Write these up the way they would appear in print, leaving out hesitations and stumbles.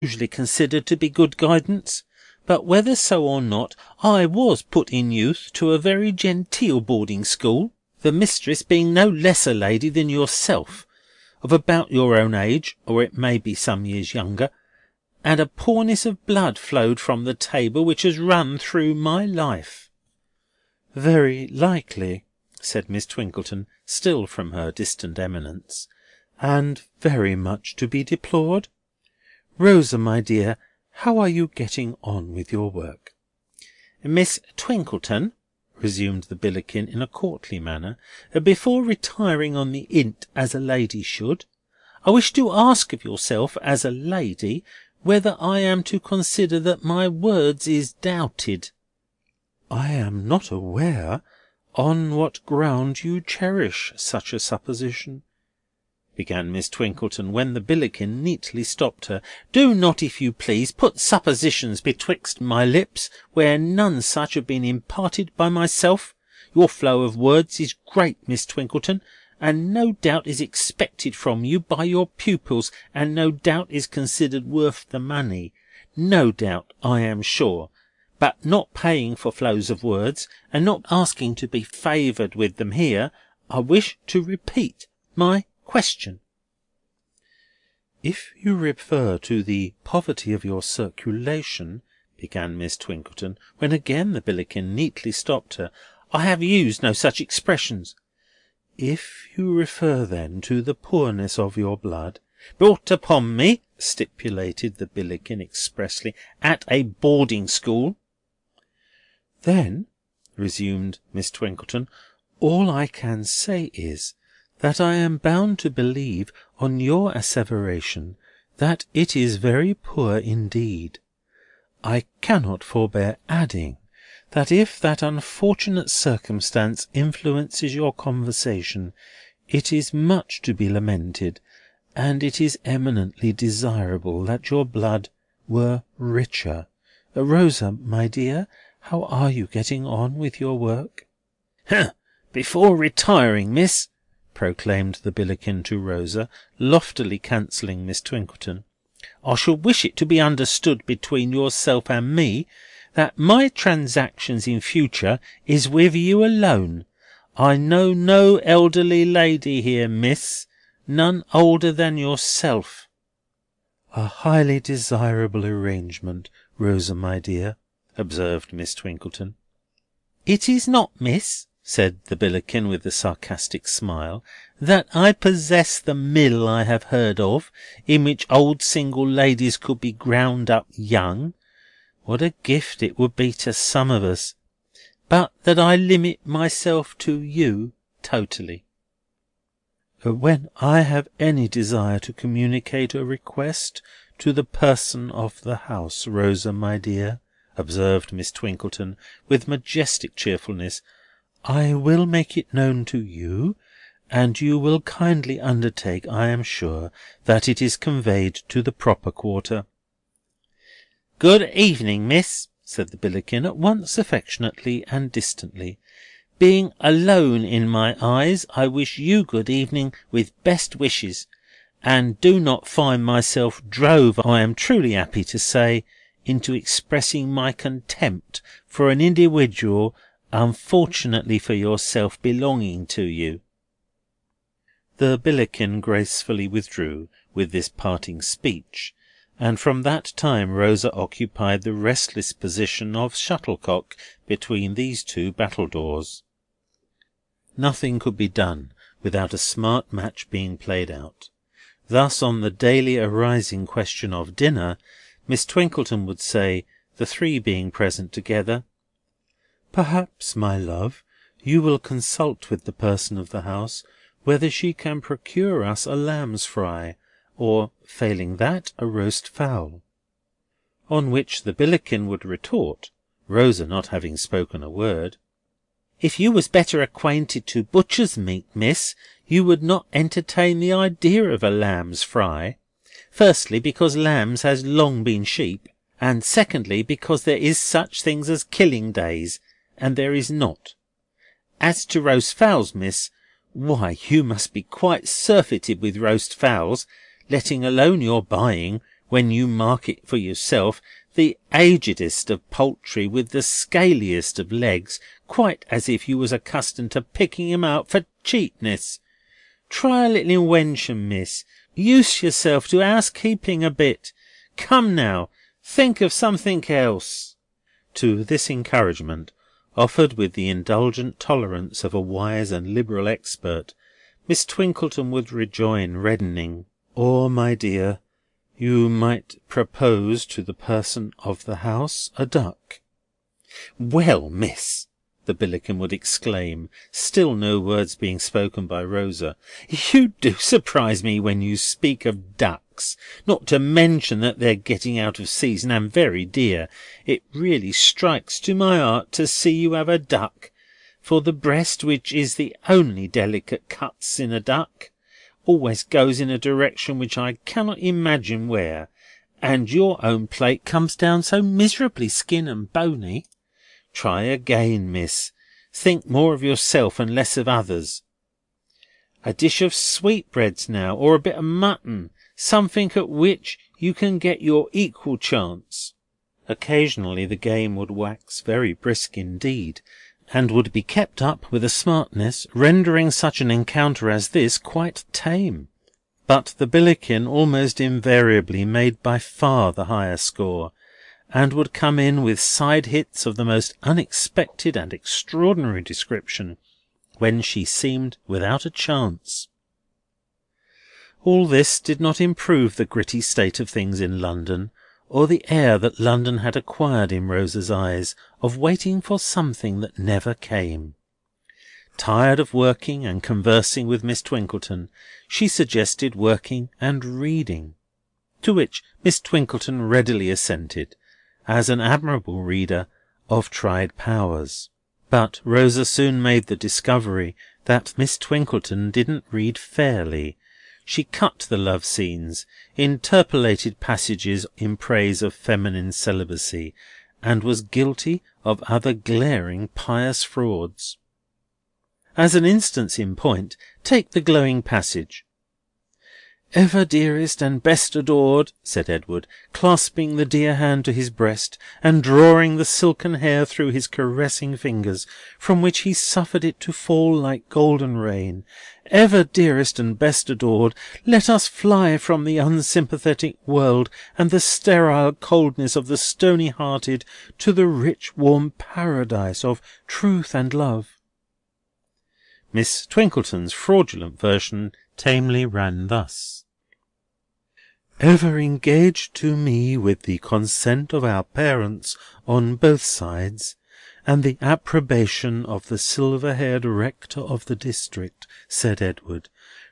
usually considered to be good guidance. But whether so or not, I was put in youth to a very genteel boarding school, the mistress being no less a lady than yourself, of about your own age, or it may be some years younger, and a poorness of blood flowed from the table which has run through my life." "Very likely," said Miss Twinkleton, still from her distant eminence, "and very much to be deplored. Rosa, my dear, how are you getting on with your work?" "Miss Twinkleton," resumed the Billickin in a courtly manner, "before retiring on the 'int as a lady should, I wish to ask of yourself as a lady, whether I am to consider that my words is doubted?" "I am not aware on what ground you cherish such a supposition," began Miss Twinkleton, when the Billickin neatly stopped her. "Do not, if you please, put suppositions betwixt my lips, where none such have been imparted by myself. Your flow of words is great, Miss Twinkleton, and no doubt is expected from you by your pupils, and no doubt is considered worth the money. No doubt, I am sure. But not paying for flows of words, and not asking to be favoured with them here, I wish to repeat my question." "If you refer to the poverty of your circulation," began Miss Twinkleton, when again the Billickin neatly stopped her. "I have used no such expressions." "If you refer, then, to the poorness of your blood—" "Brought upon me," stipulated the Billickin expressly, "at a boarding school." "Then," resumed Miss Twinkleton, "all I can say is, that I am bound to believe, on your asseveration, that it is very poor indeed. I cannot forbear adding, that if that unfortunate circumstance influences your conversation, it is much to be lamented, and it is eminently desirable that your blood were richer. Rosa, my dear, how are you getting on with your work?" "Before retiring, miss," proclaimed the Billickin to Rosa, loftily cancelling Miss Twinkleton, "I shall wish it to be understood between yourself and me, that my transactions in future is with you alone. I know no elderly lady here, miss, none older than yourself." "A highly desirable arrangement, Rosa, my dear," observed Miss Twinkleton. "It is not, miss," said the Billickin with a sarcastic smile, "that I possess the mill I have heard of, in which old single ladies could be ground up young. What a gift it would be to some of us! But that I limit myself to you totally." "When I have any desire to communicate a request to the person of the house, Rosa, my dear," observed Miss Twinkleton, with majestic cheerfulness, "I will make it known to you, and you will kindly undertake, I am sure, that it is conveyed to the proper quarter." "Good evening, miss," said the Billickin, at once affectionately and distantly. "Being alone in my eyes, I wish you good evening with best wishes, and do not find myself drove, I am truly happy to say, into expressing my contempt for an individual, unfortunately for yourself, belonging to you." The Billickin gracefully withdrew with this parting speech, and from that time Rosa occupied the restless position of shuttlecock between these two battledores. Nothing could be done without a smart match being played out. Thus, on the daily arising question of dinner, Miss Twinkleton would say, the three being present together: "Perhaps, my love, you will consult with the person of the house whether she can procure us a lamb's fry, or, failing that, a roast fowl." On which the Billickin would retort, Rosa not having spoken a word: "If you was better acquainted to butcher's meat, miss, you would not entertain the idea of a lamb's fry. Firstly, because lambs has long been sheep, and secondly, because there is such things as killing days, and there is not. As to roast fowls, miss, why, you must be quite surfeited with roast fowls, letting alone your buying, when you mark it for yourself, the agedest of poultry with the scaliest of legs, quite as if you was accustomed to picking 'em out for cheapness. Try a little inwention, miss. Use yourself to housekeeping a bit. Come now, think of something else." To this encouragement, offered with the indulgent tolerance of a wise and liberal expert, Miss Twinkleton would rejoin, reddening, "Or, my dear, you might propose to the person of the house a duck." "Well, miss," the Billickin would exclaim, still no words being spoken by Rosa, "you do surprise me when you speak of ducks, not to mention that they're getting out of season and very dear. It really strikes to my heart to see you have a duck, for the breast, which is the only delicate cuts in a duck, always goes in a direction which I cannot imagine where, and your own plate comes down so miserably skin and bony. Try again, miss. Think more of yourself and less of others. A dish of sweetbreads now, or a bit of mutton, something at which you can get your equal chance." Occasionally the game would wax very brisk indeed, and would be kept up with a smartness rendering such an encounter as this quite tame. But the Billickin almost invariably made by far the higher score, and would come in with side hits of the most unexpected and extraordinary description, when she seemed without a chance. All this did not improve the gritty state of things in London, or the air that London had acquired in Rosa's eyes of waiting for something that never came. Tired of working and conversing with Miss Twinkleton, she suggested working and reading, to which Miss Twinkleton readily assented, as an admirable reader of tried powers. But Rosa soon made the discovery that Miss Twinkleton didn't read fairly. She cut the love scenes, interpolated passages in praise of feminine celibacy, and was guilty of other glaring pious frauds. As an instance in point, take the glowing passage. "Ever dearest and best adored," said Edward, clasping the dear hand to his breast, and drawing the silken hair through his caressing fingers, from which he suffered it to fall like golden rain, "ever dearest and best adored, let us fly from the unsympathetic world and the sterile coldness of the stony-hearted to the rich warm paradise of truth and love." Miss Twinkleton's fraudulent version tamely ran thus: "Ever engaged to me with the consent of our parents on both sides, and the approbation of the silver-haired rector of the district," said Edward,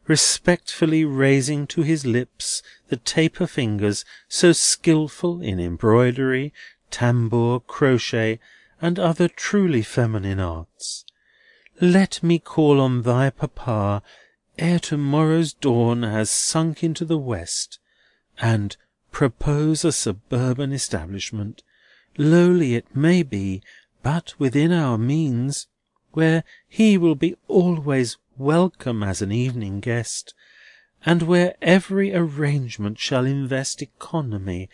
respectfully raising to his lips the taper fingers so skilful in embroidery, tambour, crochet, and other truly feminine arts. "Let me call on thy papa ere to-morrow's dawn has sunk into the west, and propose a suburban establishment, lowly it may be, but within our means, where he will be always welcome as an evening guest, and where every arrangement shall invest economy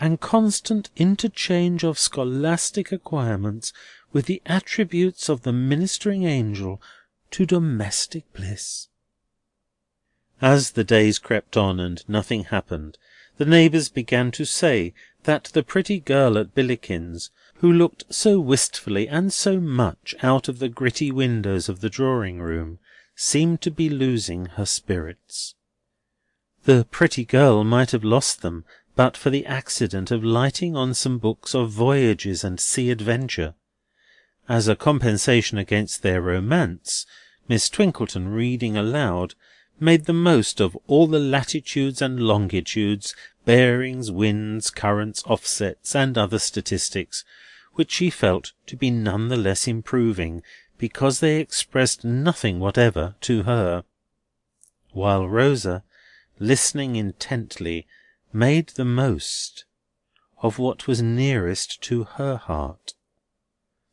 and constant interchange of scholastic acquirements with the attributes of the ministering angel to domestic bliss." As the days crept on and nothing happened, the neighbours began to say that the pretty girl at Billickin's, who looked so wistfully and so much out of the gritty windows of the drawing-room, seemed to be losing her spirits. The pretty girl might have lost them but for the accident of lighting on some books of voyages and sea adventure. As a compensation against their romance, Miss Twinkleton, reading aloud, made the most of all the latitudes and longitudes, bearings, winds, currents, offsets, and other statistics, which she felt to be none the less improving, because they expressed nothing whatever to her; while Rosa, listening intently, made the most of what was nearest to her heart.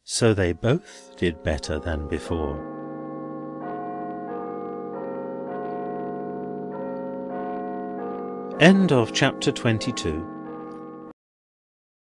So they both did better than before. End of chapter 22.